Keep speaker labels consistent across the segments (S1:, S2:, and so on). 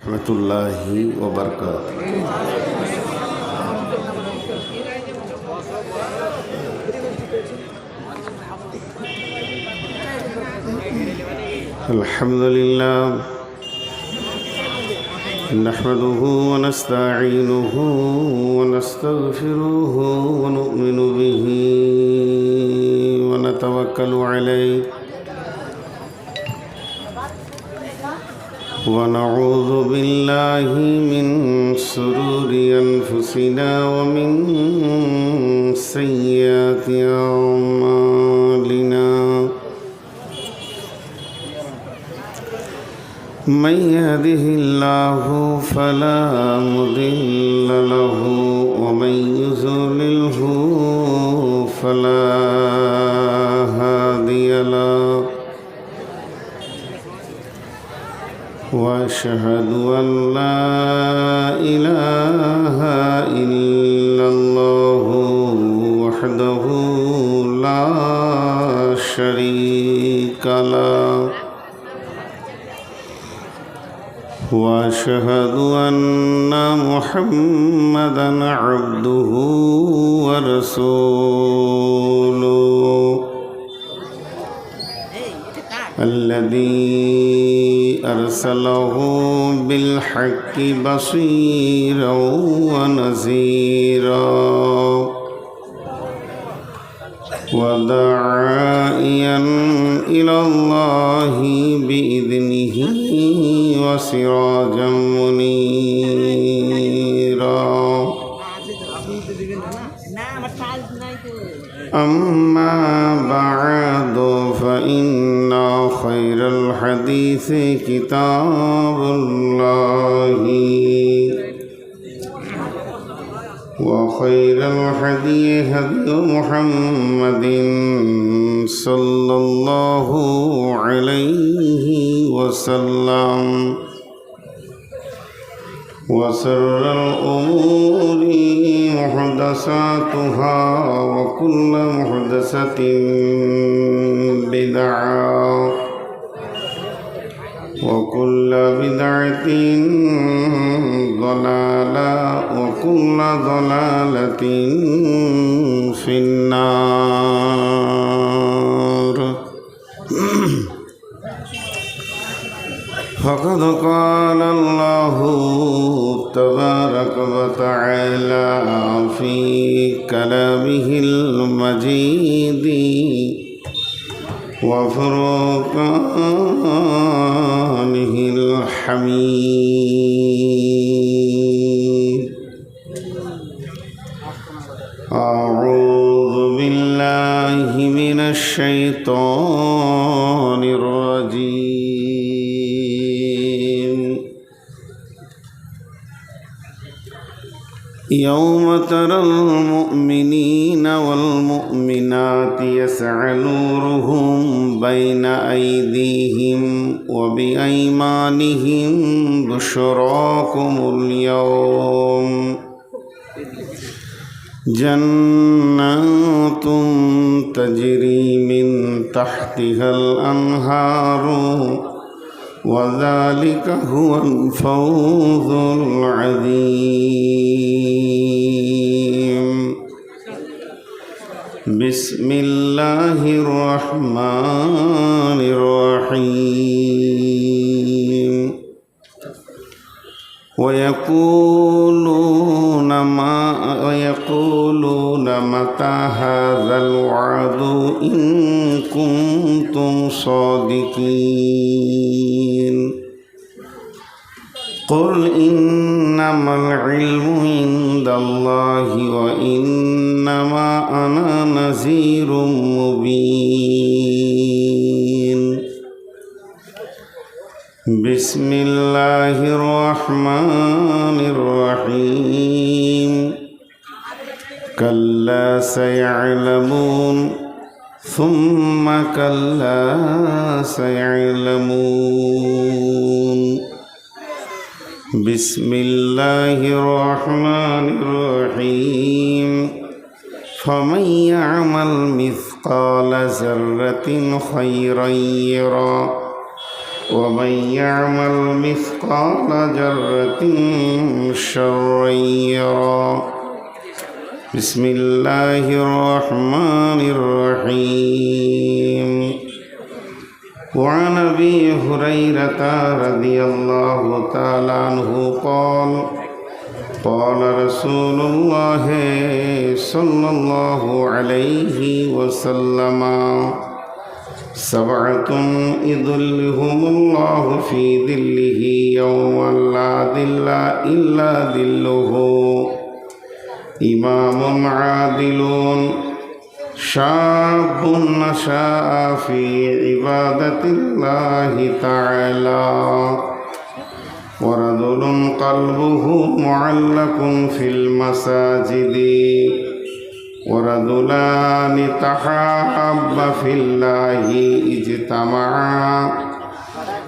S1: রহমতুল্লাহি ওয়া বারাকাতুহু। আলহামদুলিল্লাহ নাহমাদুহু ওয়া নাস্তাঈনুহু ওয়া নাস্তাগফিরুহু ওয়া নু'মিনু বিহি ওয়া নাতাওয়াক্কালু আলাইহি ونعوذ بالله من شرور أنفسنا ومن سيئات أعمالنا من يهده الله فلا مضل له ومن يضلله فلا هادي له وأشهد أن لا إله إلا الله وحده لا شريك له وأشهد أن محمدًا عبده ورسوله الذي أرسله بالحق بصيرا ونذيرا وداعيا إلى الله بإذنه وسراجا منيرا أما بعد فإن خير الحديث كتاب الله وخير الهدي هدي محمد صلى الله عليه وسلم وشر الأمور محدثاتها وكل محدثة بدعة وكل بدعة ضلالة وكل ضلالة في النار فقد قال الله تبارك وتعالى في كلامه المجيد وفرقانه الحميد أعوذ بالله من الشيطان الرجيم يوم ترى المؤمنين والمؤمنات يسعى نورهم بين أيديهم وبأيمانهم بشراكم اليوم جنات تجري من تحتها الأنهار وذلك هو الفوز العظيم بسم الله الرحمن الرحيم ويقولون متى هذا الوعد إن كنتم صادقين قل إنما العلم عند الله وإنما أنا نذير مبين بسم الله الرحمن الرحيم كلا سيعلمون ثم كلا سيعلمون بسم الله الرحمن الرحيم فمن يعمل مثقال ذرة خيرا يره ومن يعمل مثقال ذرة شرا يره بسم الله الرحمن الرحيم وعن أبي هريرة رضي الله تعالى عنه قال قال رسول الله صلى الله عليه وسلم سبعة يظلهم الله في ظله يوم لا ظل إلا ظله إمام عادل شاب نشأ في عبادة الله تعالى ورجل قلبه معلق في المساجد ورجلان تحابا في الله اجتمعا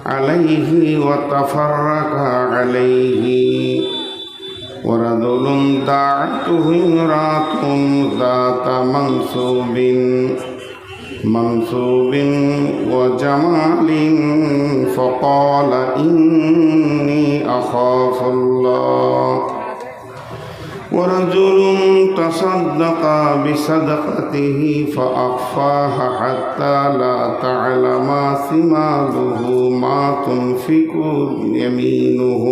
S1: عليه وتفرقا عليه ورجل دعته امرأة ذات منصوب وجمال فقال إني أخاف الله ورجل تصدق بصدقته فأخفاها حتى لا تعلم شماله ما تنفق يمينه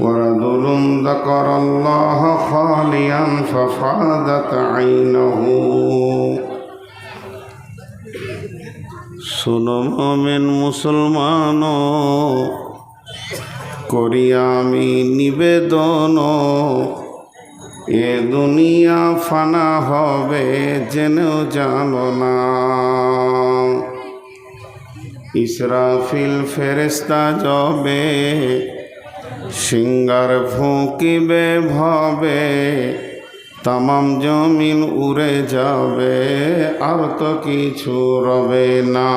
S1: ورجل ذكر الله خاليا ففاضت عينه শোনো মুমিন মুসলমান করি আমি নিবেদন এ দুনিয়া ফানা হবে জেনেও জানো না ইসরাফিল ফেরেশতা যাবে সিঙ্গার ফুঁকিবে ভবে তামাম জমিন উড়ে যাবে আর তো কিছু রবে না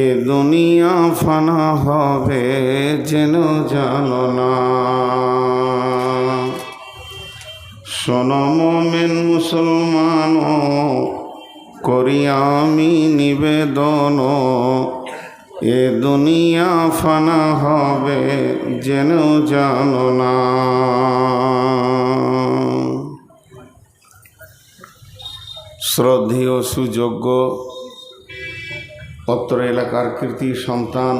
S1: এ দুনিয়া ফানা হবে যেন জানো না শোনো মুমিন মুসলমান করি আমি নিবেদন এ দুনিয়া ফানা হবে যেন জানো না শ্রদ্ধেয় সুযোগ্য অত্র এলাকার কৃতি সন্তান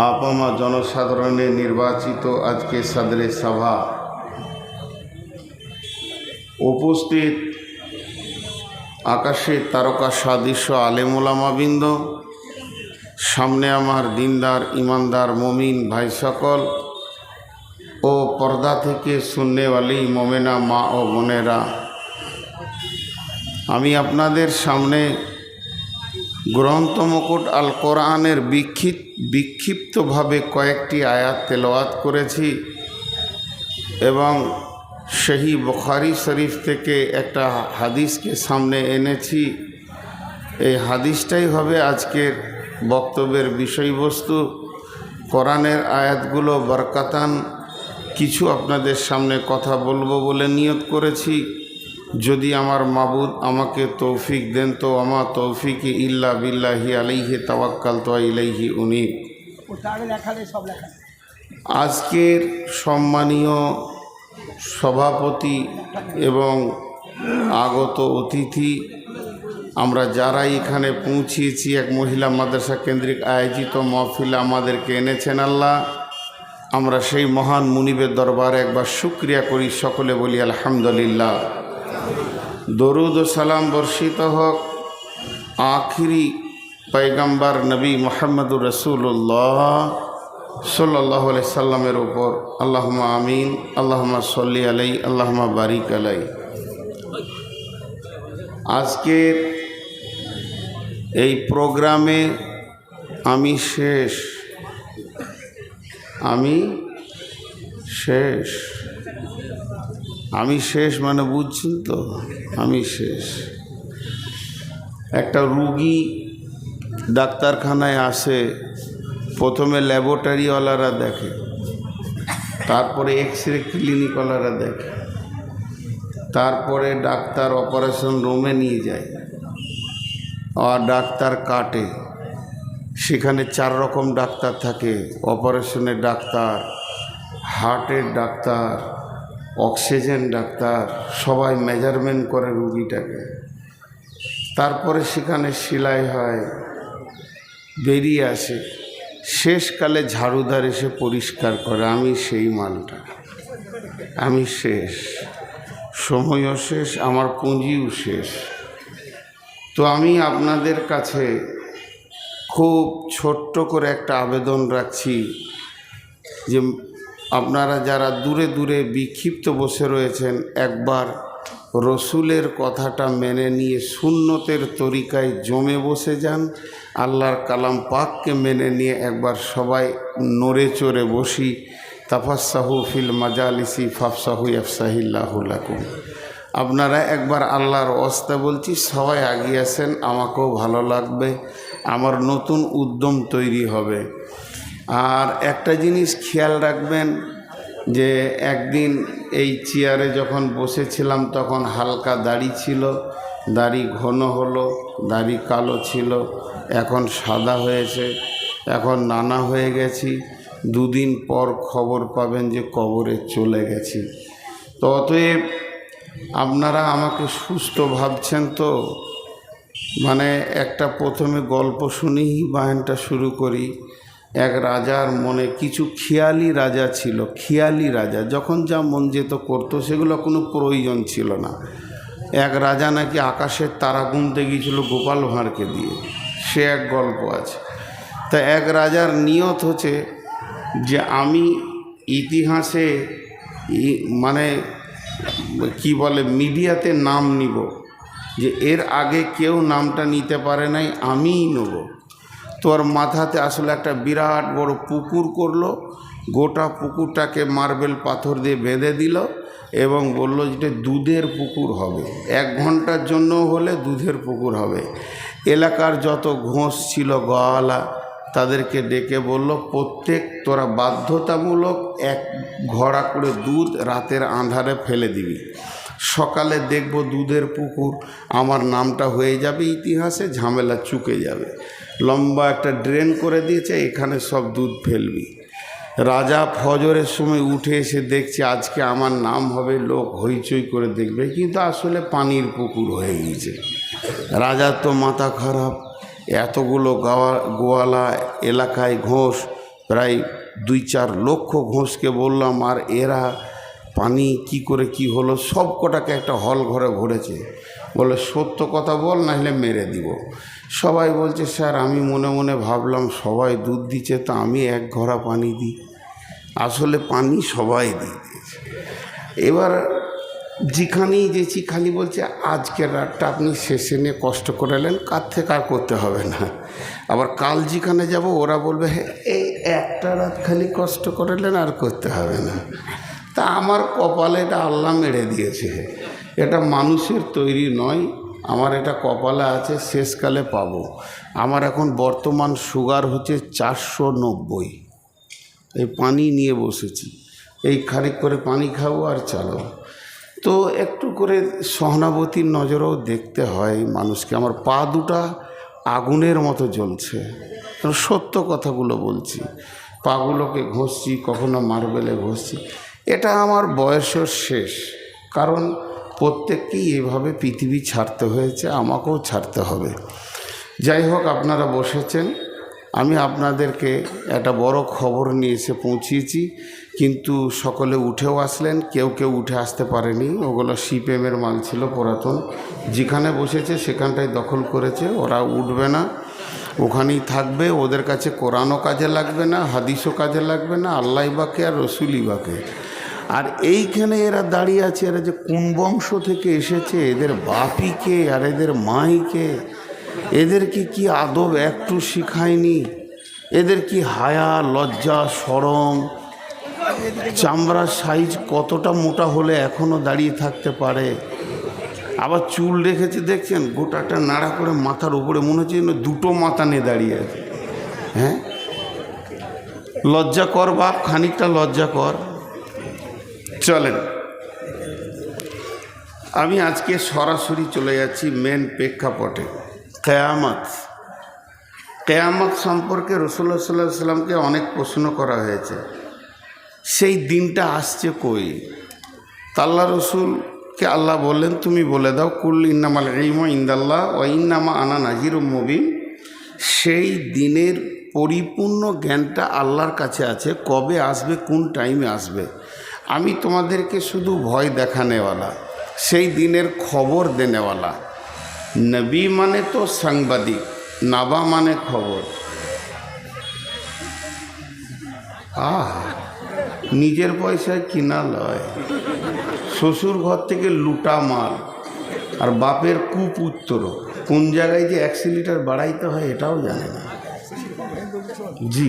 S1: আপামা জনসাধারণের নির্বাচিত আজকে সাদরে সভা উপস্থিত আকাশে তারকা সাদৃশ্য আলেমুলামাবৃন্দ সামনে আমার দিনদার ইমানদার মমিন ভাই সকল ও পর্দা থেকে সুন্নেওয়ালি মোমেনা মা ও বোনেরা আমি আপনাদের সামনে গ্রন্থ মুকুট আল কোরআনের বিক্ষিপ্তভাবে কয়েকটি আয়াত তেলাওয়াত করেছি এবং সহি বুখারী শরীফ থেকে একটা হাদিসকে সামনে এনেছি। এই হাদিসটাই হবে আজকের বক্তব্যের বিষয়বস্তু। কোরআনের আয়াতগুলো বরকাতান কিছু আপনাদের সামনে কথা বলবো বলে নিয়ত করেছি। যদি আমার মাবুদ আমাকে তৌফিক দেন তো আমার তৌফিক ইল্লা বিল্লাহি আলাইহি তাওয়াক্কালতু ওয়া ইলাইহি উনীব। আজকের সম্মানীয় সভাপতি এবং আগত অতিথি, আমরা যারা এখানে পৌঁছিয়েছি, এক মহিলা মাদ্রাসা কেন্দ্রিক আয়োজিত মহফিলে আমাদেরকে এনেছেন আল্লাহ, আমরা সেই মহান মুনিবের দরবারে একবার শুকরিয়া করি, সকলে বলি আলহামদুলিল্লাহ। দরুদ ও সালাম বর্ষিত হোক আখিরি পয়গম্বর নবী মুহাম্মদুর রাসূলুল্লাহ সাল্লাল্লাহু আলাইহি সাল্লামের উপর। আল্লাহুম্মা আমিন, আল্লাহুম্মা সাল্লি আলাইহি, আল্লাহুম্মা বারিক আলাইহি। আজকের এই প্রোগ্রামে আমি শেষ মানে বুঝছেন তো, আমি শেষ। একটা রুগী ডাক্তারখানায় আসে, প্রথমে ল্যাবরেটরিওয়ালারা দেখে, তারপরে এক্সরে ক্লিনিকওয়ালারা দেখে, তারপরে ডাক্তার অপারেশন রুমে নিয়ে যায়, আর ডাক্তার কাটে, সেখানে 4 রকম ডাক্তার থাকে। অপারেশনের ডাক্তার, হার্টের ডাক্তার, অক্সিজেন ডাক্তার, সবাই মেজারমেন্ট করে রুগীটাকে। তারপরে সেখানে সেলাই হয়, বেরিয়ে আসে। শেষকালে ঝাড়ুদার এসে পরিষ্কার করে। আমি সেই মালটা, আমি শেষ, সময়ও শেষ, আমার পুঁজিও শেষ। তো আমি আপনাদের কাছে খুব ছোট্ট করে একটা আবেদন রাখছি যে আপনারা যারা দূরে দূরে বিক্ষিপ্ত বসে রয়েছেন, একবার রসুলের কথাটা মেনে নিয়ে সুন্নতের তরিকায় জমে বসে যান। আল্লাহর কালাম পাককে মেনে নিয়ে একবার সবাই নড়ে চড়ে বসি। তাফাসসাহু ফিল মাজালিসি ফাফসাহু ইয়াফসাহিল্লাহু লাকুম। আপনারা একবার আল্লাহর ওয়াস্তে বলছি সবাই এগিয়ে আসেন, আমাকেও ভালো লাগবে, আমার নতুন উদ্যম তৈরি হবে। আর একটা জিনিস খেয়াল রাখবেন যে একদিন এই চেয়ারে যখন বসেছিলাম তখন হালকা দাড়ি ছিল, দাড়ি ঘন হলো, দাড়ি কালো ছিল, এখন সাদা হয়েছে, এখন নানা হয়ে গেছি। 2 দিন পর খবর পাবেন যে কবরে চলে গেছি। তো অতএব আপনারা আমাকে সুস্থ ভাবছেন তো? মানে একটা প্রথমে গল্প শুনেই বায়ানটা শুরু করি। এক রাজার মনে কিছু খেয়ালি রাজা ছিল। খেয়ালি রাজা যখন যা মন যেত করতো, সেগুলো কোনো প্রয়োজন ছিল না। এক রাজা নাকি আকাশের তারা গুনতে গিয়েছিল গোপাল ভাঁড়কে দিয়ে, সে এক গল্প আছে। তা এক রাজার নিয়ত হচ্ছে যে আমি ইতিহাসে মানে কি বলে মিডিয়াতে নাম নিব, যে এর আগে কেউ নামটা নিতে পারে নাই, আমিই নেব। তোর মাথাতে আসলে একটা বিরাট বড় পুকুর করলো, গোটা পুকুরটাকে মার্বেল পাথর দিয়ে বেঁধে দিল এবং বলল যে দুধের পুকুর হবে, 1 ঘন্টার জন্য হলে দুধের পুকুর হবে। এলাকার যত ঘোষ ছিল গোয়ালা, তাদেরকে ডেকে বলল প্রত্যেক তোরা বাধ্যতামূলক 1 ঘড়া করে দুধ রাতের আঁধারে ফেলে দিবি, সকালে দেখব দুধের পুকুর, আমার নামটা হয়ে যাবে ইতিহাসে, ঝামেলা চুকে যাবে। লম্বা একটা ড্রেন করে দিয়েছে, এখানে সব দুধ ফেলবি। রাজা ফজরের সময় উঠে এসে দেখছে আজকে আমার নাম হবে, লোক হইচই করে দেখবে, কিন্তু আসলে পানির পুকুর হয়ে গিয়েছে। রাজার তো মাথা খারাপ, এতগুলো গোয়ালা, এলাকায় ঘোষ, প্রায় 2-4 লক্ষ ঘোষকে বললাম, আর এরা পানি কি করে কি হলো, সব কটাকে একটা হল ঘরে ভরেছে। বলে সত্য কথা বল, না হলে মেরে দিব। সবাই বলছে স্যার আমি মনে মনে ভাবলাম সবাই দুধ দিচ্ছে, তা আমি 1 ঘড়া পানি দিই, আসলে পানি সবাই দিয়ে দিয়েছে। এবার যেখানেই যেছি খালি বলছে আজকের রাতটা আপনি শেষে নিয়ে কষ্ট করালেন, কার থেকে আর করতে হবে না। আবার কাল যেখানে যাব ওরা বলবে হ্যাঁ এই একটা রাত খালি কষ্ট করালেন, আর করতে হবে না। তা আমার কপালে এটা আল্লাহ মেরে দিয়েছে, এটা মানুষের তৈরি নয়, আমার এটা কপালে আছে, শেষকালে পাবো। আমার এখন বর্তমান সুগার হচ্ছে 490। এই পানি নিয়ে বসেছি, এই খানিক করে পানি খাবো আর চালো। তো একটু করে সহানুভূতির নজরেও দেখতে হয় মানুষকে। আমার পা দুটা আগুনের মতো জ্বলছে, সত্য কথাগুলো বলছি। পাগুলোকে ঘষছি, কখনো মার্বেলে ঘষছি। এটা আমার বয়সের শেষ, কারণ প্রত্যেককেই এভাবে পৃথিবী ছাড়তে হয়েছে, আমাকেও ছাড়তে হবে। যাই হোক, আপনারা বসেছেন, আমি আপনাদেরকে একটা বড় খবর নিয়ে এসে পৌঁছিয়েছি, কিন্তু সকলে উঠেও আসলেন, কেউ কেউ উঠে আসতে পারেনি। ওগুলো সিপিএমের মাল ছিল পুরাতন, যেখানে বসেছে সেখানটায় দখল করেছে। ওরা উঠবে না, ওখানেই থাকবে। ওদের কাছে কোরআনও কাজে লাগবে না, হাদিসও কাজে লাগবে না, আল্লাহ বাকে আর রসুলই বাকে। আর এইখানে এরা দাঁড়িয়ে আছে, এরা যে কোন বংশ থেকে এসেছে, এদের বাপই কে আর এদের মাই কে, এদেরকে কি আদব একটু শিখায়নি? এদের কি হায়া, লজ্জা, শরম, চামড়ার সাইজ কতটা মোটা হলে এখনও দাঁড়িয়ে থাকতে পারে? আবার চুল রেখেছে দেখছেন, গোটাটা নাড়া করে মাথার উপরে, মনে হচ্ছে যেন 2টো মাথা নিয়ে দাঁড়িয়ে আছে। হ্যাঁ, লজ্জা কর বাপ, খানিকটা লজ্জা কর। চলেন, আমি আজকে সরাসরি চলে যাচ্ছি মেন প্রেক্ষাপটে। কেয়ামত। কেয়ামত সম্পর্কে রাসূলুল্লাহ সাল্লাল্লাহু আলাইহি সাল্লামকে অনেক প্রশ্ন করা হয়েছে, সেই দিনটা আসছে কই? আল্লাহ রসুলকে আল্লাহ বললেন, তুমি বলে দাও, কুল ইন্নামাল ইলমু ইনদাল্লাহ ওয়া ইন্নামা আনা নাযিরুম মুবিন। সেই দিনের পরিপূর্ণ জ্ঞানটা আল্লাহর কাছে আছে, কবে আসবে, কোন টাইমে আসবে। আমি তোমাদেরকে শুধু ভয় দেখানেওয়ালা, সেই দিনের খবর দেনেওয়ালা। নবী মানে তো সাংবাদিক, নাবা মানে খবর। নিজের পয়সায় কিনা লয়, শ্বশুর ঘর থেকে লুটা মাল, আর বাপের কুপুত্র। কোন জায়গায় যে 100 লিটার বাড়াইতে হয় এটাও জানে না। জি,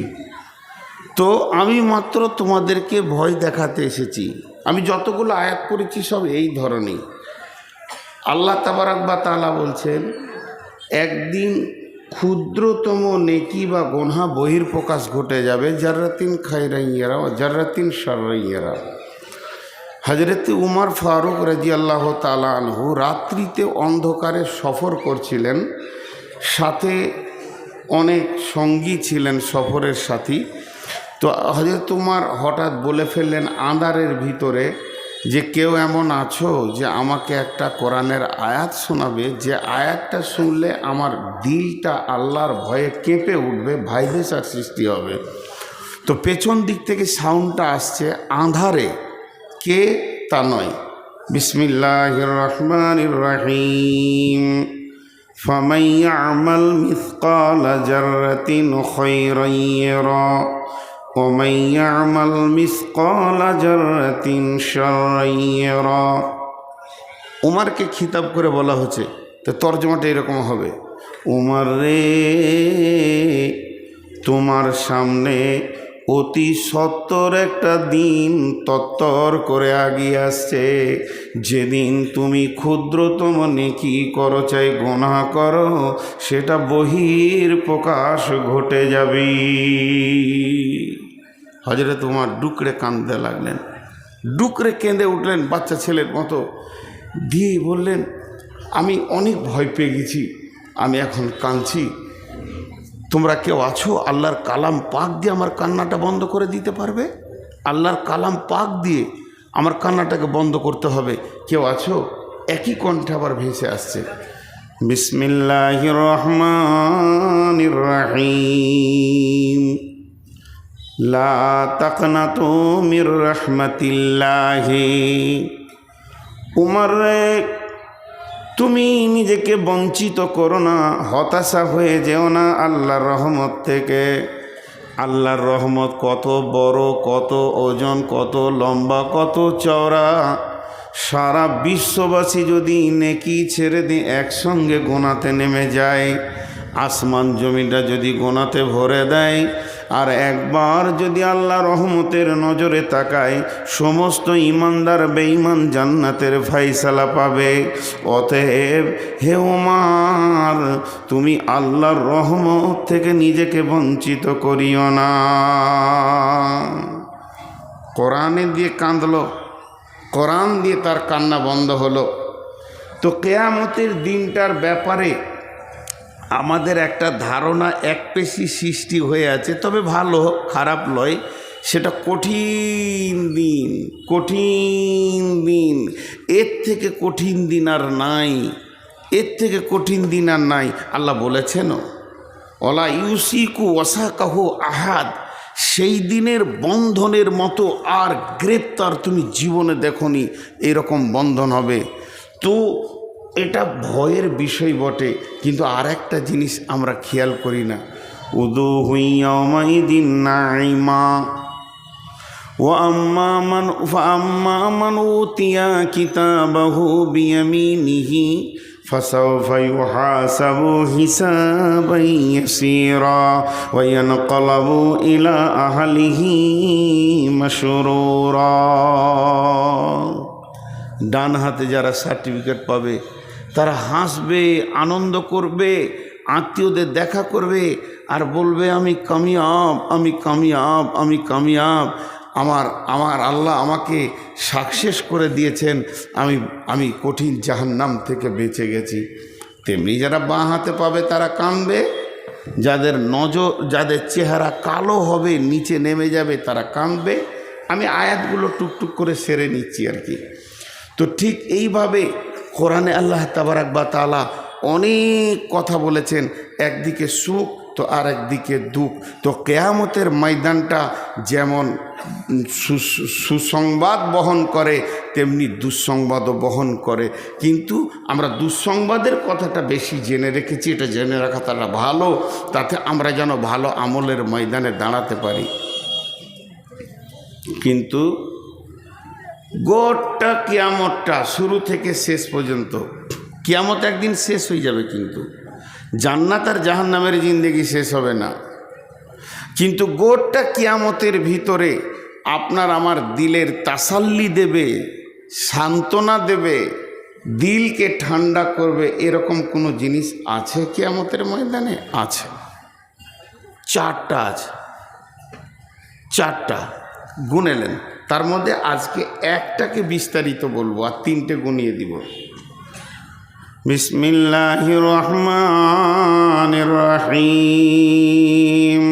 S1: তো আমি মাত্র তোমাদেরকে ভয় দেখাতে এসেছি। আমি যতগুলো আয়াত করেছি সব এই ধরনের। আল্লাহ তাবারাক ওয়া তাআলা বলছেন, একদিন ক্ষুদ্রতম নেকি বা গোনা বহির্প্রকাশ ঘটে যাবে, জাররাতিন খায়রান ইয়ারা ওয়া জাররাতিন শাররান ইয়ারা। হযরত উমর ফারুক রাদিয়াল্লাহু তাআলা আনহু রাত্রিতে অন্ধকারে সফর করছিলেন, সাথে অনেক সঙ্গী ছিলেন সফরের সাথী। তো হযরত উমর হঠাৎ বলে ফেললেন আঁধারের ভিতরে যে, কেউ এমন আছো যে আমাকে একটা কোরআনের আয়াত শোনাবে, যে আয়াতটা শুনলে আমার দিলটা আল্লাহর ভয়ে কেঁপে উঠবে, ভাইব্রেশন সৃষ্টি হবে। তো পেছন দিক থেকে সাউন্ডটা আসছে, আঁধারে, কে তা নয়। বিসমিল্লাহির রহমানির রহিম। ফামান ইয়ামাল মিসকালা জাররাতিন খায়রান ইয়ারা ওয়া মান ইয়ামাল মিসকালা জাররাতিন শাররান ইয়ারা। উমরকে খিতাব করে বলা হচ্ছে, তো তর্জমাটা এরকম হবে, উমর রে, তোমার সামনে অতি সত্বর একটা দিন তত্তর করে আগিয়ে আসছে, যেদিন তুমি ক্ষুদ্রতম নেকি করো চাই গুনাহ করো, সেটা বহির্প্রকাশ ঘটে যাবে। হযরত উমর ডুকরে কাঁদতে লাগলেন, ডুকরে কেঁদে উঠলেন বাচ্চা ছেলের মতো, দিয়ে বললেন, আমি অনেক ভয় পেয়ে গেছি, আমি এখন কাঁদছি। তোমরা কেউ আছো আল্লাহর কালাম পাক দিয়ে আমার কান্নাটা বন্ধ করে দিতে পারবে? আল্লাহর কালাম পাক দিয়ে আমার কান্নাটাকে বন্ধ করতে হবে, কেউ আছো? একই কণ্ঠে আবার ভেসে আসছে, বিসমিল্লাহির রহমানির রহিম। লা তাকনাতু মির রাহমাতিল্লাহি। উমর রে, তুমি নিজেকে বঞ্চিত করো না, হতাশা হয়ে যেও না আল্লাহর রহমত থেকে। আল্লাহর রহমত কত বড়, কত ওজন, কত লম্বা, কত চওড়া। সারা বিশ্ববাসী যদি নেকি ছেড়ে দিয়ে একসঙ্গে গোনাতে নেমে যায়, আসমান জমিটা যদি গোনাতে ভরে দেয়, আর একবার যদি আল্লাহ রহমতের নজরে তাকায়, সমস্ত ইমানদার বেঈমান জান্নাতের ফায়সালা পাবে। অতএব হে উমর, তুমি আল্লাহর রহমত থেকে নিজেকে বঞ্চিত করিও না। কোরআনে দিয়ে কাঁদলো, কোরআন দিয়ে তার কান্না বন্ধ হলো। তো কিয়ামতের দিনটার ব্যাপারে আমাদের একটা ধারণা একপেশি সৃষ্টি হয়ে আছে, তবে ভালো, খারাপ নয়। সেটা কঠিন দিন, কঠিন দিন, এর থেকে কঠিন দিন আর নাই, এর থেকে কঠিন দিন আর নাই। আল্লাহ বলেছেন, ওয়ালা ইউসিকু ওয়াসাকাহু আহাদ। সেই দিনের বন্ধনের মতো আর গ্রেপ্তার তুমি জীবনে দেখনি, এরকম বন্ধন হবে। তো এটা ভয়ের বিষয় বটে, কিন্তু আর একটা জিনিস আমরা খেয়াল করি না, উযুহু ইয়াওমাইদিন নাঈমা ওয়া আম্মা মান উতিয়া কিতাবাহু বিয়ামিনিহি ফাসাওফা ইউহাসাবু হিসাবান ইয়াসীরা ওয়া ইয়ানকালাবু ইলা আহলিহি মাসরুরা। ডান হাতে যারা সার্টিফিকেট পাবে তারা হাসবে, আনন্দ করবে, আত্মীয়দের দেখা করবে আর বলবে, আমি কামিয়াব, আমি কামিয়াব, আমি কামিয়াব, আমার আল্লাহ আমাকে সাকসেস করে দিয়েছেন, আমি কঠিন জাহান্নাম থেকে বেঁচে গেছি। তেমনি যারা বাঁ হাতে পাবে তারা কাঁদবে, যাদের চেহারা কালো হবে নিচে নেমে যাবে তারা কাঁদবে। আমি আয়াতগুলো টুকটুক করে সেরে নিচ্ছি আর কি। তো ঠিক এইভাবে কোরআনে আল্লাহ তাবারাক ওয়া তাআলা অনেক কথা বলেছেন, একদিকে সুখ তো আর একদিকে দুঃখ। তো কিয়ামতের ময়দানটা যেমন সুসংবাদ বহন করে তেমনি দুঃসংবাদও বহন করে, কিন্তু আমরা দুঃসংবাদের কথাটা বেশি জেনে রেখেছি। এটা জেনে রাখাটা ভালো, তাতে আমরা যেন ভালো আমলের ময়দানে দাঁড়াতে পারি। কিন্তু গোটা কিয়ামতটা শুরু থেকে শেষ পর্যন্ত, কিয়ামত একদিন শেষ হয়ে যাবে, কিন্তু জান্নাত আর জাহান্নামের জিন্দেগি শেষ হবে না। কিন্তু গোটা কিয়ামতের ভিতরে আপনার আমার দিলের তাসাল্লি দেবে, সান্ত্বনা দেবে, দিলকে ঠান্ডা করবে, এরকম কোনো জিনিস আছে কিয়ামতের ময়দানে? আছে, চারটা আছে, চারটা গুনেলেন। তার মধ্যে আজকে একটাকে বিস্তারিত বলবো আর তিনটে গুনিয়ে দিব। বিসমিল্লাহির রহমানির রহিম।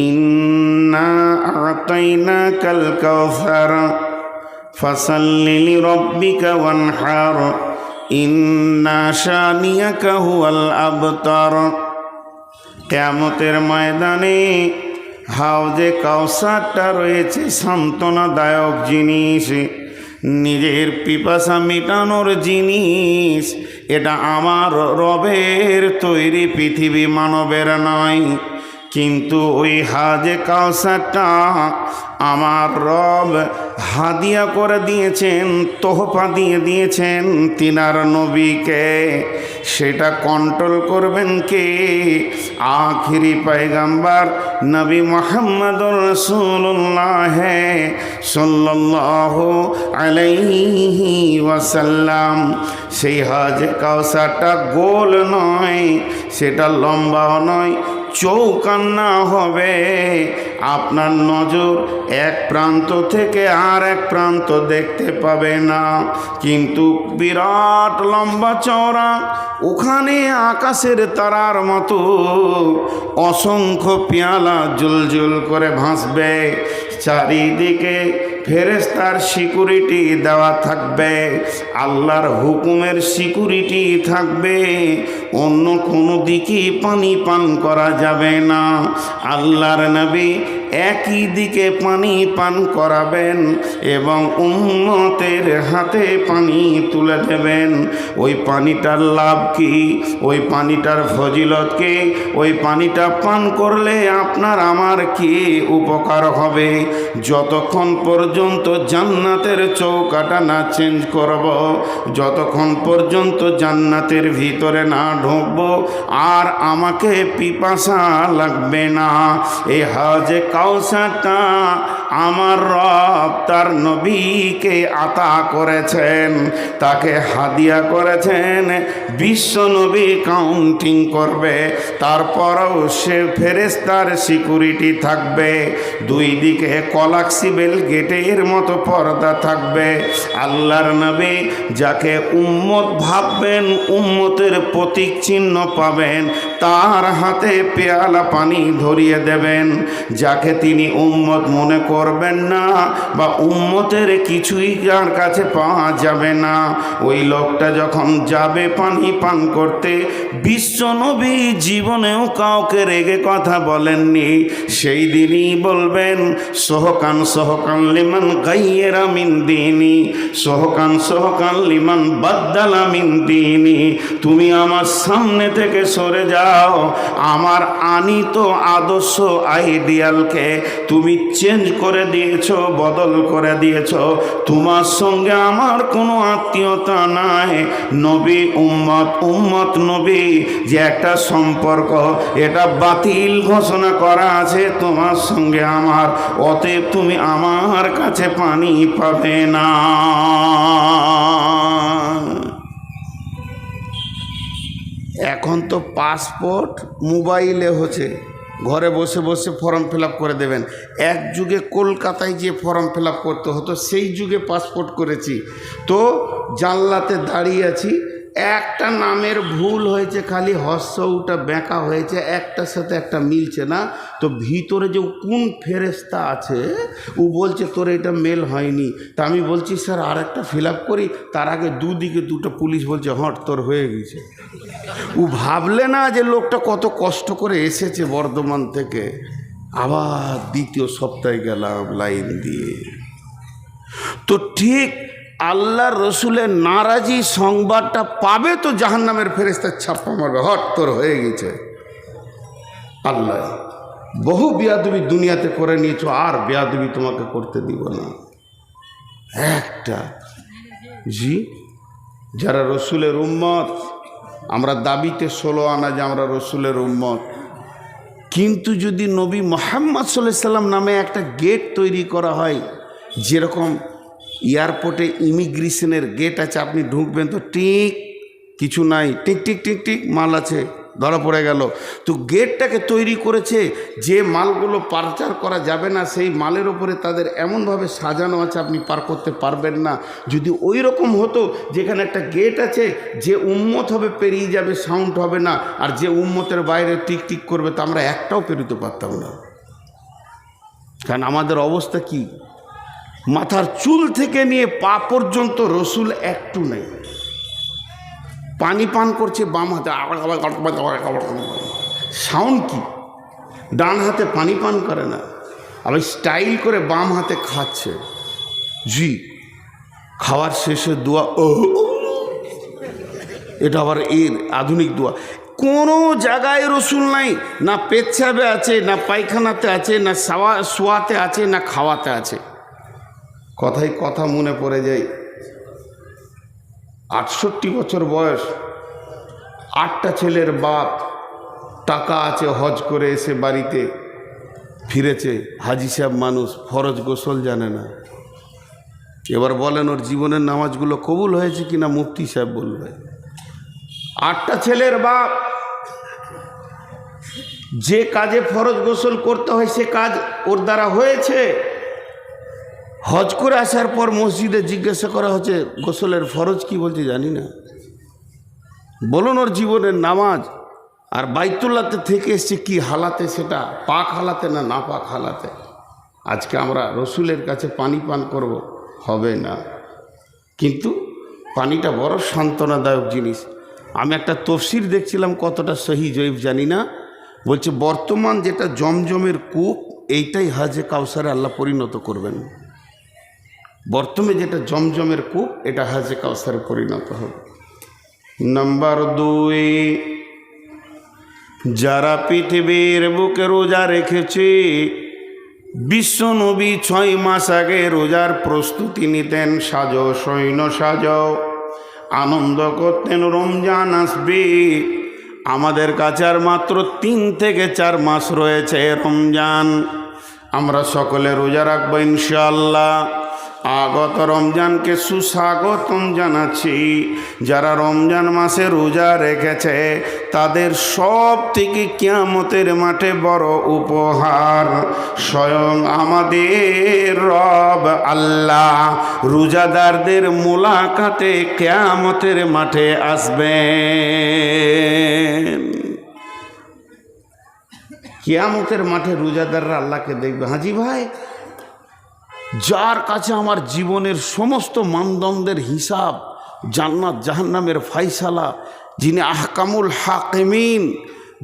S1: ইন্না আ'তাইনাকাল কাউসার ফাসাল্লি লিরাব্বিকা ওয়ানহার ইন্না শানিয়াকা হুয়াল আবতার। কিয়ামতের ময়দানে হাউজে কাউসারটা রয়েছে সান্ত্বনাদায়ক জিনিস, নিজের পিপাসা মেটানোর জিনিস। এটা আমার রবের তৈরি, পৃথিবী মানবের নয়। কিন্তু ওই হাজে কাউসারটা আমার রব হাদিয়া করে দিয়েছেন, তোহফা দিয়ে দিয়েছেন তিনার নবীকে। সেটা কন্ট্রোল করবেন কে? আখিরি পয়গম্বর নবী মুহাম্মদুর রাসূলুল্লাহ সাল্লাল্লাহু আলাইহি ওয়াসাল্লাম। সেই হাজে কাউসারটা গোল নয়, সেটা লম্বাও নয়, চৌকান্না হবে। আপনার নজর এক প্রান্ত থেকে আর এক প্রান্ত দেখতে পাবে না, কিন্তু বিরাট লম্বা চওড়া। ওখানে আকাশের তারার মতো অসংখ্য পেয়ালা জুলজুল করে ভাসবে। চারিদিকে ফেরেশতার সিকিউরিটি দেওয়া থাকবে, আল্লাহর হুকুমের সিকিউরিটি থাকবে। অন্য কোনো দিকে পানি পান করা যাবে না। আল্লাহর নবী একই দিকে পানি পান করাবেন এবং উম্মতের হাতে পানি তুলে দেবেন। ওই পানিটার লাভ কি? ওই পানিটার ফজিলত কি? ওই পানিটা পান করলে আপনার আমার কি উপকার হবে? যতক্ষণ পর্যন্ত জান্নাতের চৌকাটা না চেঞ্জ করব, যতক্ষণ পর্যন্ত জান্নাতের ভিতরে না ঢুকবো, আর আমাকে পিপাসা লাগবে না। এই হাজে কাউসারটা আমার রব তার নবীকে আতা করেছেন, তাকে হাদিয়া করেছেন। বিশ্ব নবী কাউন্টিং করবে, তারপরও সে ফেরেশতার সিকিউরিটি থাকবে। দুই দিকে কলাক্সিবেল গেটের মতো পর্দা থাকবে। আল্লাহর নবী যাকে উম্মত ভাববেন, উম্মতের প্রতীক চিহ্ন পাবেন, তার হাতে পেয়ালা পানি ধরিয়ে দেবেন। যাকে তিনি উম্মত মনে করবেন না বা উম্মতের কিছুই তার কাছে পাওয়া যাবে না, ওই লোকটা যখন যাবে পানি পান করতে, বিশ্ব নবী জীবনেও কাউকে রেগে কথা বলেননি। সেই দিনই বলবেন সোহকান সোহকান লিমান গাইয়েরা মিন দিনি, সোহকান সোহকান লিমান বাদ্দালা মিন দিনি। তুমি আমার সামনে থেকে সরে যাও, আমার আনিত আদর্শ আইডিয়ালকে তুমি চেঞ্জ করে দিয়েছো, বদল করে দিয়েছো। তোমার সঙ্গে আমার কোনো আত্মীয়তা নাই। নবী উম্মত, উম্মত নবী যে একটা সম্পর্ক, এটা বাতিল ঘোষণা করা আছে তোমার সঙ্গে আমার। অতএব তুমি আমার কাছে পানি পাবে না। এখন তো পাসপোর্ট মোবাইলে হচ্ছে, ঘরে বসে বসে ফর্ম ফিল আপ করে দেবেন। এক যুগে কলকাতায় যে ফর্ম ফিল আপ করতে হতো, সেই যুগে পাসপোর্ট করেছি। তো জানলাতে দাঁড়িয়ে আছি, একটা নামের ভুল হয়েছে, খালি হর্ষটা বেঁকা হয়েছে, একটার সাথে একটা মিলছে না। তো ভিতরে যে কোন ফেরেশতা আছে ও বলছে তোর এটা মেল হয়নি। তা আমি বলছি স্যার আর একটা ফিল আপ করি, তার আগে দুদিকে দুটো পুলিশ বলছে হট তোর হয়ে গেছে। ও ভাবলে না যে লোকটা কত কষ্ট করে এসেছে বর্ধমান থেকে। আবার দ্বিতীয় সপ্তাহে গেলাম লাইন দিয়ে। তো ঠিক আল্লাহ রসুলের নারাজি সংবাদটা পাবে তো জাহান্নামের ফেরেশতা ছাপ্পা মারবে, হট তোর হয়ে গেছে। আল্লাহ বহু বেয়াদবি দুনিয়াতে করে নিয়েছো, আর বেয়াদবি তোমাকে করতে দিব না। একটা জি যারা রসুলের উম্মত, আমরা দাবিতে 16 আনা যে আমরা রসুলের উম্মত, কিন্তু যদি নবী মুহাম্মদ সাল্লাল্লাহু আলাইহি সাল্লাম নামে একটা গেট তৈরি করা হয়, যেরকম এয়ারপোর্টে ইমিগ্রেশনের গেট আছে, আপনি ঢুকবেন তো টিক কিছু নাই, টিক টিক টিক টিক মাল আছে, ধরা পড়ে গেল। তো গেটটাকে তৈরি করেছে যে মালগুলো পারচার করা যাবে না, সেই মালের ওপরে তাদের এমনভাবে সাজানো আছে আপনি পার করতে পারবেন না। যদি ওই রকম হতো যেখানে একটা গেট আছে, যে উম্মত হবে পেরিয়ে যাবে, সাউন্ড হবে না, আর যে উম্মতের বাইরে টিক টিক করবে, তা আমরা একটাও পেরোতে পারতাম না। কারণ আমাদের অবস্থা কি, মাথার চুল থেকে নিয়ে পা পর্যন্ত রসুল একটু নেই। পানি পান করছে বাম হাতে, সাউন্ড কি, ডান হাতে পানি পান করে না, আবার স্টাইল করে বাম হাতে খাচ্ছে। জি খাওয়ার শেষে দোয়া, ও এটা আবার এর আধুনিক দোয়া। কোনো জায়গায় রসুল নাই, না পেচ্ছাবে আছে, না পায়খানাতে আছে, না শোয়াতে আছে, না খাওয়াতে আছে। কথাই কথা মনে পড়ে যায়, 68 বছর বয়স, 8টা ছেলের বাপ, টাকা আছে, হজ করে এসে বাড়িতে ফিরেছে, হাজি সাহেব মানুষ, ফরজ গোসল জানে না। এবার বলেন ওর জীবনের নামাজগুলো কবুল হয়েছে কিনা মুফতি সাহেব বলবে। 8টা ছেলের বাপ, যে কাজে ফরজ গোসল করতে হয় সে কাজ ওর দ্বারা হয়েছে। হজ করে আসার পর মসজিদে জিজ্ঞাসা করা হচ্ছে গোসলের ফরজ কি, বলছে জানি না। বলুন ওর জীবনের নামাজ আর বাইতুল্লাহতে থেকে এসছে কি হালাতে, সেটা পাক হালাতে না না পাক হালাতে। আজকে আমরা রসুলের কাছে পানি পান করব, হবে না। কিন্তু পানিটা বড় সান্ত্বনাদায়ক জিনিস। আমি একটা তফসির দেখছিলাম, কতটা সহি জয়ীফ জানি না, বলছে বর্তমান যেটা জমজমের কূপ, এইটাই হাজে কাউসারে আল্লাহ পরিণত করবেন। বর্তমানে যেটা জমজমের কূপ, এটা হাজে কাউসারে পরিণত হবে। নাম্বার 2, যারা পৃথিবীর বুকে রোজা রেখেছে, বিশ্ব নবী 6 মাস আগে রোজার প্রস্তুতি নিতেন, সাজো সৈন্য সাজো, আনন্দ করতেন রমজান আসবে। আমাদের কাছে আর মাত্র 3 থেকে 4 মাস রয়েছে রমজান, আমরা সকলে রোজা রাখবো ইনশাআল্লাহ। আগত রমজানকে সুস্বাগতম জানাচ্ছি। যারা রমজান মাসে রোজা রেখেছে তাদের সব থেকে কিয়ামতের মাঠে বড় উপহার, স্বয়ং আমাদের রব আল্লাহ রোজাদারদের মোলাকাতে কিয়ামতের মাঠে আসবেন। কিয়ামতের মাঠে রোজাদাররা আল্লাহকে দেখবে। হাজি ভাই, যার কাছে আমার জীবনের সমস্ত মানদণ্ডের হিসাব, জান্নাত জাহান্নামের ফাইসালা, যিনি আহকামুল হাকিমিন,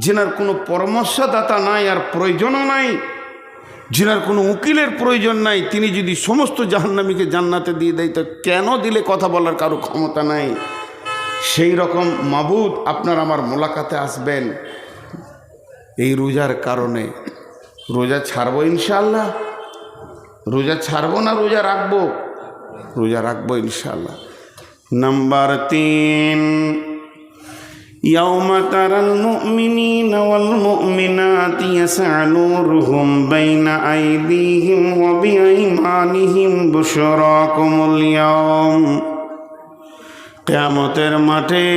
S1: যিনার কোনো পরামর্শদাতা নাই আর প্রয়োজনও নাই, যিনার কোনো উকিলের প্রয়োজন নাই, তিনি যদি সমস্ত জাহান্নামীকে জান্নাতে দিয়ে দেয়, তো কেন দিলে কথা বলার কারো ক্ষমতা নাই। সেই রকম মাবুদ আপনার আমার মোলাকাতে আসবেন এই রোজার কারণে। রোজা ছাড়বো ইনশাআল্লাহ, রোজা ছাড়বো না রোজা রাখবো? রোজা রাখবো ইনশাআল্লাহ। নাম্বার 3, ইয়াউমা তারাল মুমিনিনা ওয়াল মুমিনাতি ইয়াসআ নূরুহুম বাইনা আইদিহিম ওয়া বিআইমানিহিম বুশরাকুমুল ইয়াউম। কিয়ামতের মাঠে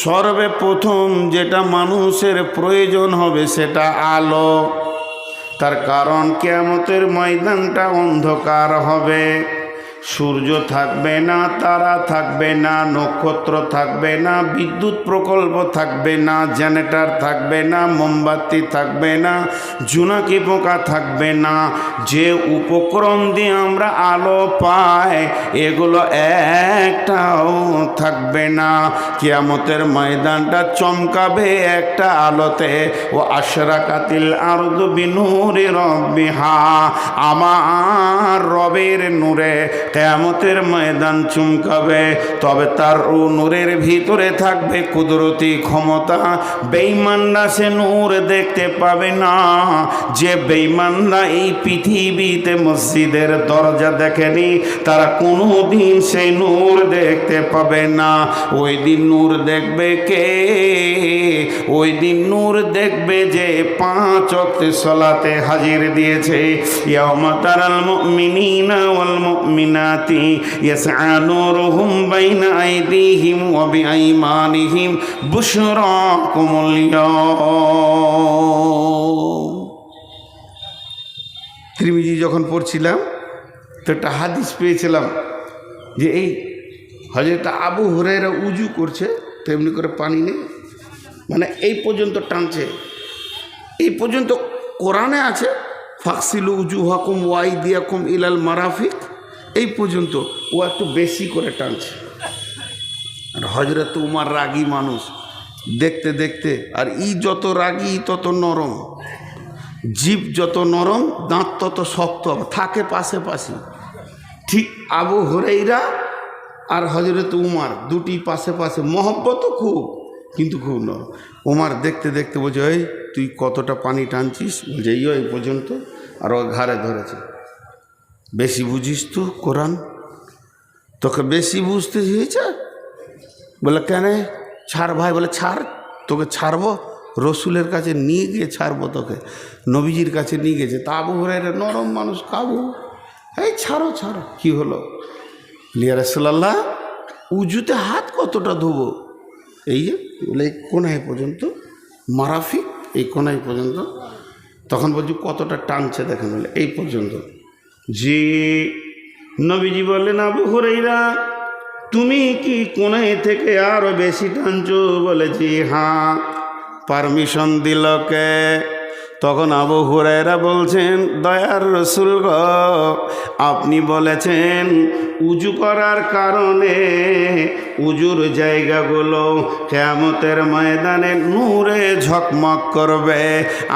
S1: সর্বপ্রথম যেটা মানুষের প্রয়োজন হবে সেটা আলো। তার কারণ কিয়ামতের ময়দানটা অন্ধকার হবে, সূর্য থাকবে না, তারা থাকবে না, নক্ষত্র থাকবে না, বিদ্যুৎ প্রকল্প থাকবে না, জেনারেটর থাকবে না, মোমবাতি থাকবে না, জোনাকি পোকা থাকবে না। যে উপকরণ দিয়ে আমরা আলো পাই এগুলো একটাও থাকবে না। কিয়ামতের ময়দানটা চমকাবে একটা আলোতে। ও আশরাকাতিল আরদু বিনূরি রাব্বিহা, আমার রবের নূরে কিয়ামতের ময়দান চমকাবে। তবে তার নূরের ভিতরে থাকবে কুদরতি ক্ষমতা। বেঈমানরা সে নূর দেখতে পাবে না। যে বেঈমানরা এই পৃথিবীতে মসজিদের দরজা দেখেনি তারা কোনোদিন সেই নূর দেখতে পাবে না। ওই দিন নূর দেখবে কে? ওই দিন নূর দেখবে যে 5 ওয়াক্ত সালাতে হাজির দিয়েছে। ইয়াউমা তারাল মুমিনিনা ওয়াল মুমিনাতি ইয়াসআ নূরুহুম বাইনা আইদিহিম ওয়া বিআইমানিহিম বুশরাকুমুল ইয়াওম। তিরমিজি যখন পড়ছিলাম তো একটা হাদিস পেয়েছিলাম যে এই হযরত আবু হুরায়রা উজু করছে, তেমনি করে পানি নেই, মানে এই পর্যন্ত টানছে। এই পর্যন্ত কোরআনে আছে ফাকসিলু উজুহাকুম ওয়া আইদিয়াকুম ইলাল মারাফিক, এই পর্যন্ত ও একটু বেশি করে টানছে। আর হযরত উমর রাগী মানুষ, দেখতে দেখতে, আর ই যত রাগী তত নরম, জিভ যত নরম দাঁত তত শক্ত থাকে পাশাপাশি। ঠিক আবু হুরায়রা আর হযরত উমর দুটি পাশে পাশে, মহব্বতও খুব, কিন্তু খুব নরম। উমর দেখতে দেখতে বলছে, এই তুই কতটা পানি টানছিস? বলছে এই পর্যন্ত। আর ও ঘাড়ে ধরেছে, বেশি বুঝিস তো কোরআন, তোকে বেশি বুঝতে হয়েছে। বলে কেন? ছাড় ভাই। বলে ছাড়, তোকে ছাড়বো, রসুলের কাছে নিয়ে গিয়ে ছাড়বো তোকে। নবীজির কাছে নিয়ে গেছে। তা আবু হুরায়রা নরম মানুষ, কাবু, এই ছাড়ো ছাড়ো। কি হলো? ইয়া রাসূলুল্লাহ, উজুতে হাত কতটা ধোবো? এই যে বলে এই কোনায় পর্যন্ত, মারাফিক এই কোনায় পর্যন্ত। তখন বলছি কতটা টানছে দেখেন। বলে এই পর্যন্ত। জি। নবীজি বললেন, আবু হুরায়রা তুমি কি কোনায় থেকে আরো বেশি টানছো? বলে জি হ্যাঁ। পারমিশন দিল কে? তখন আবু হুরায়রা বলছেন, দয়ার রাসূল গো, আপনি বলেছেন উজু করার কারণে উজুর জায়গাগুলো কিয়ামতের ময়দানে নূরে ঝকমক করবে।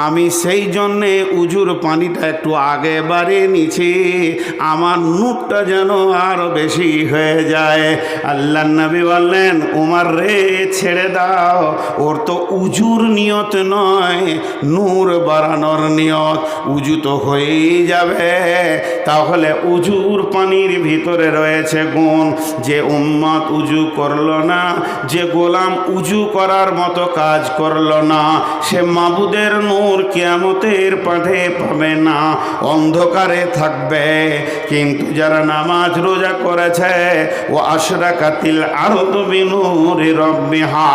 S1: আমি সেই জন্যে উজুর পানিটা একটু আগে বাড়িয়ে নিছি, আমার নূরটা যেন আরো বেশি হয়ে যায়। আল্লাহর নবী বললেন, উমর রে ছেড়ে দাও, ওর তো উজুর নিয়ত নয়, নূর বাড়ানোর নিয়ত। উজু তো হয়েই যাবে। তাহলে উজুর পানির ভিতরে রয়েছে গুণ। যে উম্মত উজু করলো না, যে গোলাম উজু করার মতো কাজ করলো না, সে মাবুদের নূর কিয়ামতের মাঠে পাবে না, অন্ধকারে থাকবে। কিন্তু যারা নামাজ রোজা করেছে, ও আশরাকাতিল আরদু বিনূরি রাব্বিহা,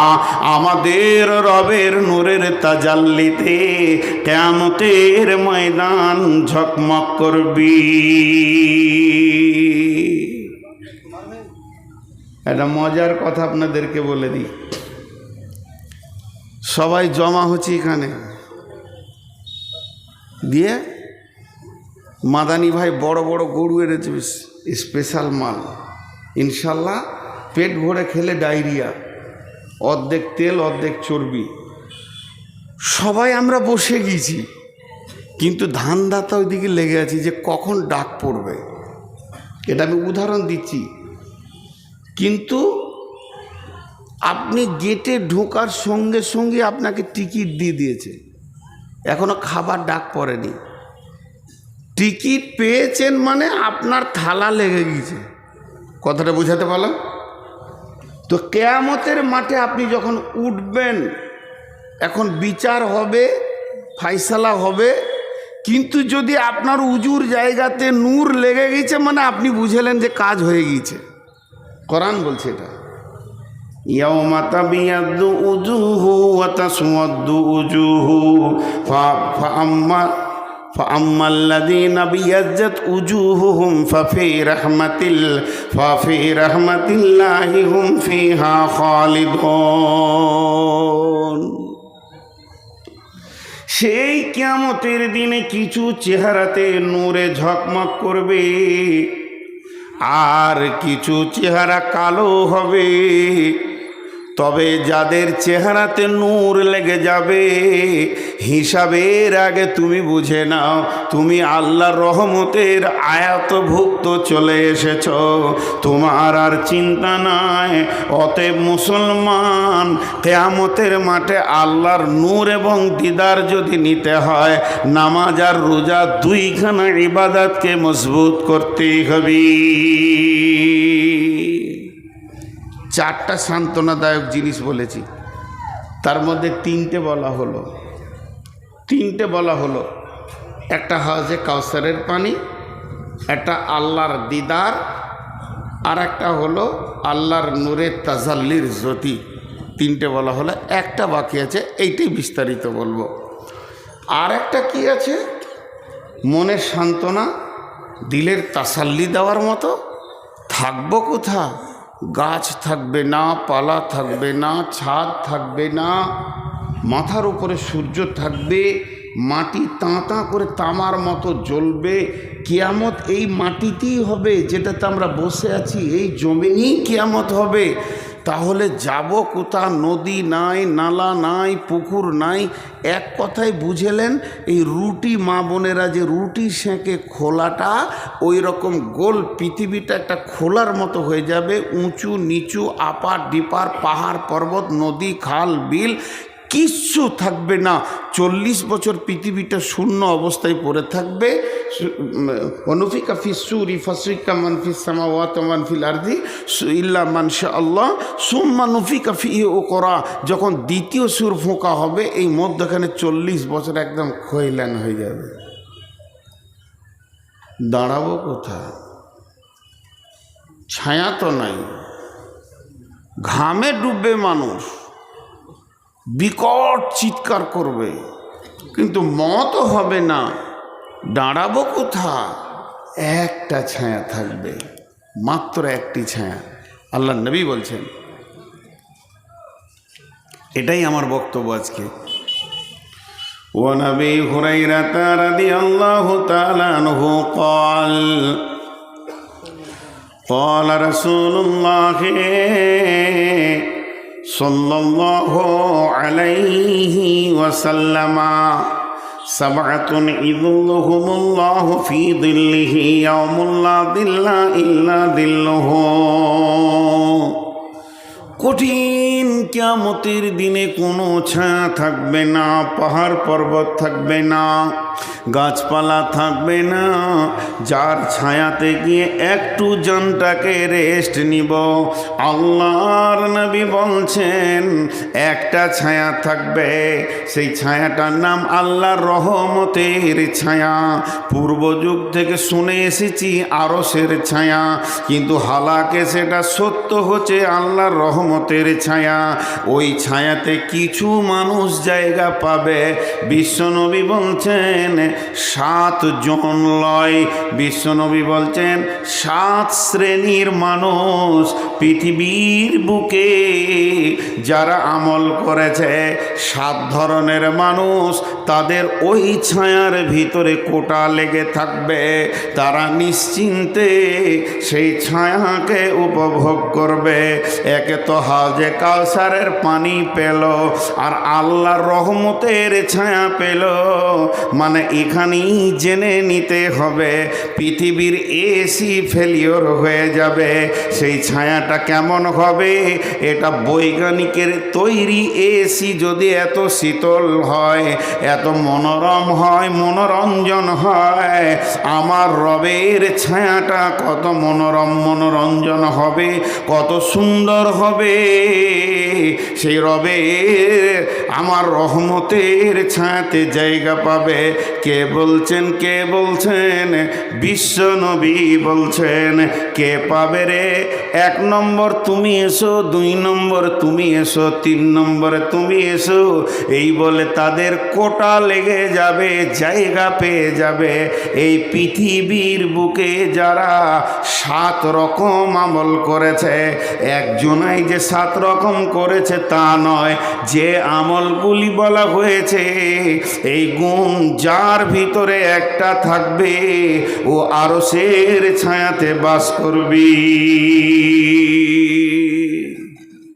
S1: আমাদের রবের নূরের তাজাল্লিতে কিয়ামতের ময়দান ঝকমক করবি। একটা মজার কথা আপনাদেরকে বলে দিই। সবাই জমা হচ্ছে এখানে, দিয়ে মাদানী ভাই বড় বড় গরু এনেছে, স্পেশাল মাল, ইনশাল্লাহ পেট ভরে খেলে ডায়রিয়া, অর্ধেক তেল অর্ধেক চর্বি। সবাই আমরা বসে গিয়েছি, কিন্তু ধান্দাতা ওইদিকে লেগে আছি যে কখন ডাক পড়বে। এটা আমি উদাহরণ দিচ্ছি। কিন্তু আপনি গেটে ঢোকার সঙ্গে সঙ্গে আপনাকে টিকিট দিয়ে দিয়েছে, এখনো খাবার ডাক পড়েনি। টিকিট পেয়েছেন মানে আপনার থালা লেগে গিয়েছে। কথাটা বোঝাতে পারলাম তো? কিয়ামতের মাঠে আপনি যখন উঠবেন, এখন বিচার হবে, ফাইসালা হবে। কিন্তু যদি আপনার উজুর জায়গাতে নূর লেগে গেছে মানে আপনি বুঝলেন যে কাজ হয়ে গিয়েছে। কোরআন বলছে এটা, ইয়াউমা তাবিয়াদ্দু উজুহু ওয়া তাসওয়াদ্দু উজুহু فأما الذين ابيضت وجوههم ففي رحمة الله هم فيها خالدون। সেই কিয়ামতের দিনে কিছু চেহারাতে নূরে ঝকমক করবে, আর কিছু চেহারা কালো হবে। তবে যাদের চেহারাতে নূর লেগে যাবে, হিসাবের আগে তুমি বুঝে নাও তুমি আল্লাহর রহমতের আয়াতভুক্ত চলে এসেছ, তোমার আর চিন্তা নাই। অতএব মুসলমান, কিয়ামতের মাঠে আল্লাহর নূর এবং দিদার যদি নিতে হয়, নামাজ আর রোজা দুইখানা ইবাদতকে মজবুত করতেই হবে। চারটা সান্ত্বনাদায়ক জিনিস বলেছি, তার মধ্যে তিনটে বলা হলো একটা হাউজে কাউসারের পানি, একটা আল্লাহর দিদার, আর একটা হলো আল্লাহর নূরের তাজাল্লির জ্যোতি। তিনটে বলা হলো, একটা বাকি আছে, এইটাই বিস্তারিত বলবো। আর একটা কি আছে? মনের সান্ত্বনা, দিলের তাসাল্লি দেওয়ার মতো। থাকবো কোথা? গাছ থাকবে না, পালা থাকবে না, ছাদ থাকবে না, মাথার উপরে সূর্য থাকবে, মাটি তাঁতা করে তামার মতো জ্বলবে। কিয়ামত এই মাটিতেই হবে, যেটাতে আমরা বসে আছি, এই জমিনেই কিয়ামত হবে। তাহলে যাব কোথা? নদী নাই, নালা নাই, পুকুর নাই। এক কথায় বুঝেলেন, এই রুটি মা বোনেরা যে রুটি সেঁকে খোলাটা, ওই রকম গোল পৃথিবীটা একটা খোলার মতো হয়ে যাবে। উঁচু নিচু, আপার ডিপার, পাহাড় পর্বত, নদী খাল বিল কিচ্ছু থাকবে না। 40 বছর পৃথিবীটা শূন্য অবস্থায় পড়ে থাকবে। অনুফিকা ফিসুরি ফসিকা মানফিস সামাওয়াতি ওয়া মানফিল আরদি ইল্লা মান শাআল্লাহ সুম্মা নুফিকা ফিহি উকরা। যখন দ্বিতীয় সুর ফোঁকা হবে, এই মধ্যখানে 40 বছর একদম খৈলান হয়ে যাবে। দাঁড়াবো কোথায়? ছায়া তো নাই, ঘামে ডুববে মানুষ, বিকট চিৎকার করবে, কিন্তু মত হবে না। দাঁড়াবো কোথা? একটা ছায়া থাকবে, মাত্র একটি ছায়া। আল্লাহ নবী বলছেন, এটাই আমার বক্তব্য আজকে। ওয়া নবী হুরায়রা রাদিয়াল্লাহু তাআলা আনহু قال قال رسول الله সল্লাল্লাহু আলাইহি ওয়াসাল্লাম সাবআতুন ইযুল্লুহুমুল্লাহু ফি যিল্লিহি ইয়াউমুল লা যিল্লা ইল্লা যিল্লুহু। কঠিন কিয়ামতের দিনে কোনো ছায়া থাকবে না, পাহাড় পর্বত থাকবে না, গাছপালা থাকবে না, যার ছায়াতে গিয়ে একটু জানটাকে রেস্ট নিব। আল্লাহর নবী বলছেন একটা ছায়া থাকবে, সেই ছায়াটার নাম আল্লাহর রহমতের ছায়া। পূর্ব যুগ থেকে শুনে এসেছি আরশের ছায়া, কিন্তু হালাকে সেটা সত্য হচ্ছে আল্লাহর রহমতের ছায়া। ওই ছায়াতে কিছু মানুষ জায়গা পাবে। বিশ্বনবী বলছেন 7 জন লয়। বিশ্বনবী বলছেন 7 শ্রেণীর মানুষ পৃথিবীর বুকে যারা আমল করেছে, 7 ধরনের মানুষ, তাদের ওই ছায়ার ভিতরে কোটা লেগে থাকবে। তারা নিশ্চিন্তে সেই ছায়াকে উপভোগ করবে। একে তো হাউজে কাউসারের পানি পেল, আর আল্লাহর রহমতের ছায়া পেল। মানে এখানেই জেনে নিতে হবে পৃথিবীর এসি ফেলিওর হয়ে যাবে। সেই ছায়াটা কেমন হবে? এটা বৈজ্ঞানিকের তৈরি এসি যদি এত শীতল হয়, এত মনোরম হয়, মনোরঞ্জন হয়, আমার রবের ছায়াটা কত মনোরম মনোরঞ্জন হবে, কত সুন্দর হবে। সেই রবের আমার রহমতের ছায়াতে জায়গা পাবে। কে বলছেন, কে বলছেন? বিশ্ব নবী বলছেন। কে পাবে রে? 1 নম্বর তুমি এসো, 2 নম্বর তুমি এসো, 3 নম্বরে তুমি এসো, এই বলে তাদের কোটা লেগে যাবে, জায়গা পেয়ে যাবে। এই পৃথিবীর বুকে যারা 7 রকম আমল করেছে, একজনাই যে 7 রকম করেছে তা নয়, যে আমলগুলি বলা হয়েছে এই গুণ যার ভিতরে একটা থাকবে ও আরশের ছায়াতে বাস করবি।